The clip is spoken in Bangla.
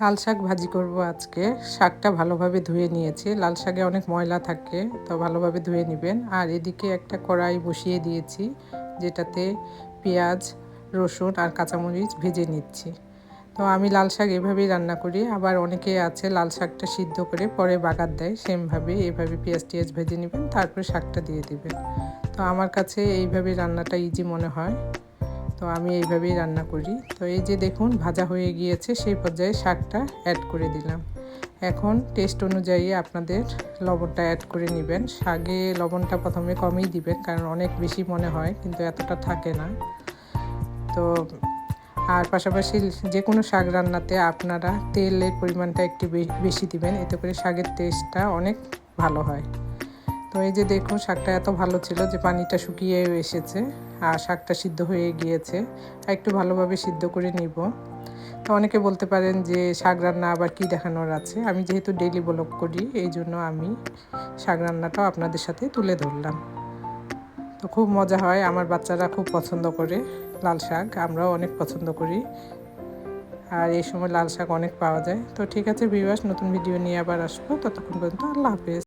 লাল শাক ভাজি করব আজকে। শাকটা ভালোভাবে ধুয়ে নিয়েছি। লাল শাকে অনেক ময়লা থাকে, তো ভালোভাবে ধুয়ে নেবেন। আর এদিকে একটা কড়াই বসিয়ে দিয়েছি, যেটাতে পেঁয়াজ, রসুন আর কাঁচামরিচ ভেজে নিচ্ছি। তো আমি লাল শাক এভাবেই রান্না করি। আবার অনেকে আছে লাল শাকটা সিদ্ধ করে পরে বাগার দেয়, সেমভাবে এভাবে পেঁয়াজ টিয়াজ ভেজে নেবেন, তারপরে শাকটা দিয়ে দিবেন। তো আমার কাছে এইভাবে রান্নাটা ইজি মনে হয়, তো আমি এইভাবেই রান্না করি। তো এই যে দেখুন ভাজা হয়ে গিয়েছে, সেই পর্যায়ে শাকটা অ্যাড করে দিলাম। এখন টেস্ট অনুযায়ী আপনাদের লবণটা অ্যাড করে নেবেন। শাকে লবণটা প্রথমে কমই দিবেন, কারণ অনেক বেশি মনে হয় কিন্তু এতটা থাকে না। তো আর পাশাপাশি যে কোনো শাক রান্নাতে আপনারা তেলের পরিমাণটা একটু বেশি দিবেন, এতে করে শাকের টেস্টটা অনেক ভালো হয়। তো এই যে দেখুন শাকটা এত ভালো ছিল যে পানিটা শুকিয়ে এসেছে আর শাকটা সিদ্ধ হয়ে গিয়েছে। একটু ভালোভাবে সিদ্ধ করে নিব। তো অনেকে বলতে পারেন যে শাক রান্না আবার কি দেখানোর আছে। আমি যেহেতু ডেইলি ব্লগ করি, এই জন্য আমি শাক রান্নাটাও আপনাদের সাথে তুলে ধরলাম। তো খুব মজা হয়, আমার বাচ্চারা খুব পছন্দ করে লাল শাক, আমরাও অনেক পছন্দ করি। আর এই সময় লাল শাক অনেক পাওয়া যায়। তো ঠিক আছে ভিউয়ার্স, নতুন ভিডিও নিয়ে আবার আসবো। ততক্ষণ পর্যন্ত আল্লাহ হাফেজ।